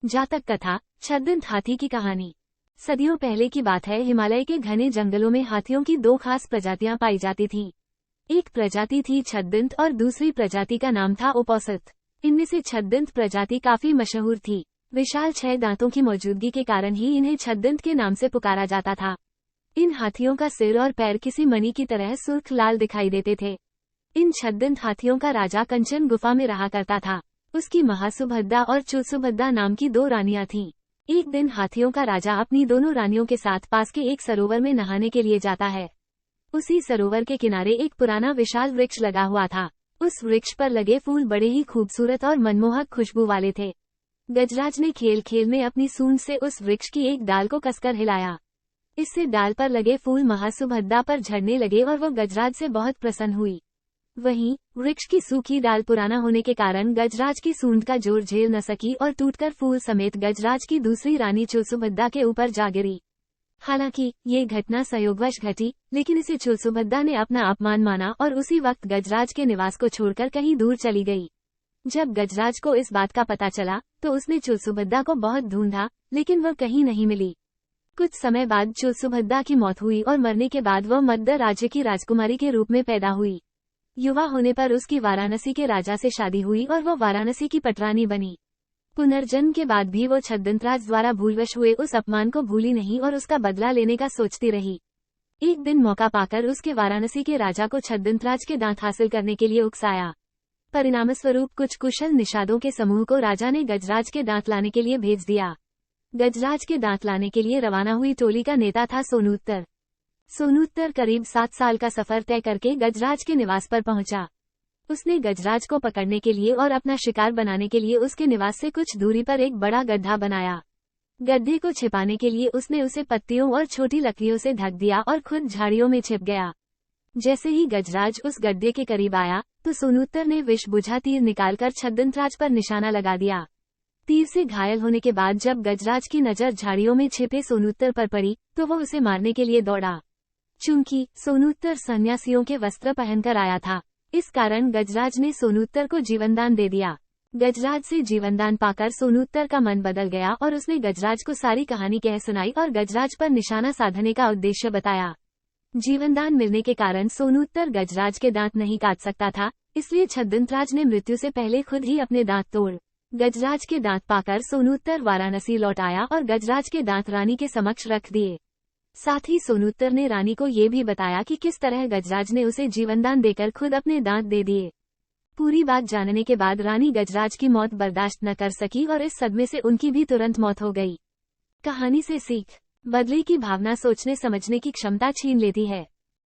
जातक कथा, छद्दंत हाथी की कहानी। सदियों पहले की बात है। हिमालय के घने जंगलों में हाथियों की दो खास प्रजातियां पाई जाती थीं। एक प्रजाति थी छद्दंत और दूसरी प्रजाति का नाम था ओपोसत। इनमें से छद्दंत प्रजाति काफी मशहूर थी। विशाल 6 दांतों की मौजूदगी के कारण ही इन्हें छद्दंत के नाम से पुकारा जाता था। इन हाथियों का सिर और पैर किसी मणि की तरह सुर्ख लाल दिखाई देते थे। इन छद्दंत हाथियों का राजा कंचन गुफा में रहा करता था। उसकी महासुभद्दा और चुलसुभद्दा नाम की 2 रानियां थीं। एक दिन हाथियों का राजा अपनी दोनों रानियों के साथ पास के एक सरोवर में नहाने के लिए जाता है। उसी सरोवर के किनारे एक पुराना विशाल वृक्ष लगा हुआ था। उस वृक्ष पर लगे फूल बड़े ही खूबसूरत और मनमोहक खुशबू वाले थे। गजराज ने खेल खेल में अपनी सूंड से उस वृक्ष की एक डाल को कसकर हिलाया। इससे डाल पर लगे फूल महासुभद्दा पर झड़ने लगे और वो गजराज से बहुत प्रसन्न हुई। वहीं वृक्ष की सूखी डाल पुराना होने के कारण गजराज की सूंड का जोर झेल न सकी और टूटकर फूल समेत गजराज की दूसरी रानी चुलसुभद्दा के ऊपर जा गिरी। हालांकि ये घटना संयोगवश घटी, लेकिन इसे चुलसुभद्दा ने अपना अपमान माना और उसी वक्त गजराज के निवास को छोड़कर कहीं दूर चली गई। जब गजराज को इस बात का पता चला तो उसने चुलसुभद्दा को बहुत ढूंढा, लेकिन वह कहीं नहीं मिली। कुछ समय बाद चुलसुभद्दा की मौत हुई और मरने के बाद वह मद्र राज्य की राजकुमारी के रूप में पैदा हुई। युवा होने पर उसकी वाराणसी के राजा से शादी हुई और वो वाराणसी की पटरानी बनी। पुनर्जन्म के बाद भी वो छद्दंतराज द्वारा भूलवश हुए उस अपमान को भूली नहीं और उसका बदला लेने का सोचती रही। एक दिन मौका पाकर उसके वाराणसी के राजा को छद्दंतराज के दांत हासिल करने के लिए उकसाया। परिणामस्वरूप कुछ कुशल निषादों के समूह को राजा ने गजराज के दांत लाने के लिए भेज दिया। गजराज के दांत लाने के लिए रवाना हुई टोली का नेता था सोनूत्तर। सोनूत्तर करीब 7 साल का सफर तय करके गजराज के निवास पर पहुंचा। उसने गजराज को पकड़ने के लिए और अपना शिकार बनाने के लिए उसके निवास से कुछ दूरी पर एक बड़ा गड्ढा बनाया। गड्ढे को छिपाने के लिए उसने उसे पत्तियों और छोटी लकड़ियों से ढक दिया और खुद झाड़ियों में छिप गया। जैसे ही गजराज उस गड्ढे के करीब आया तो सोनूत्तर ने विष बुझा तीर निकालकर छद्दंतराज पर निशाना लगा दिया। तीर से घायल होने के बाद जब गजराज की नजर झाड़ियों में छिपे सोनूत्तर पर पड़ी तो वो उसे मारने के लिए दौड़ा। चूंकि सोनूत्तर सन्यासियों के वस्त्र पहनकर आया था, इस कारण गजराज ने सोनूत्तर को जीवनदान दे दिया। गजराज से जीवनदान पाकर सोनूत्तर का मन बदल गया और उसने गजराज को सारी कहानी कह सुनाई और गजराज पर निशाना साधने का उद्देश्य बताया। जीवनदान मिलने के कारण सोनूत्तर गजराज के दांत नहीं काट सकता था, इसलिए छद्दंतराज ने मृत्यु से पहले खुद ही अपने दांत तोड़ गजराज के दांत पाकर सोनूत्तर वाराणसी लौट आया और गजराज के दांत रानी के समक्ष रख दिए। साथ ही सोनूत्तर ने रानी को ये भी बताया कि किस तरह गजराज ने उसे जीवनदान देकर खुद अपने दांत दे दिए। पूरी बात जानने के बाद रानी गजराज की मौत बर्दाश्त न कर सकी और इस सदमे से उनकी भी तुरंत मौत हो गई। कहानी से सीख, बदले की भावना सोचने समझने की क्षमता छीन लेती है।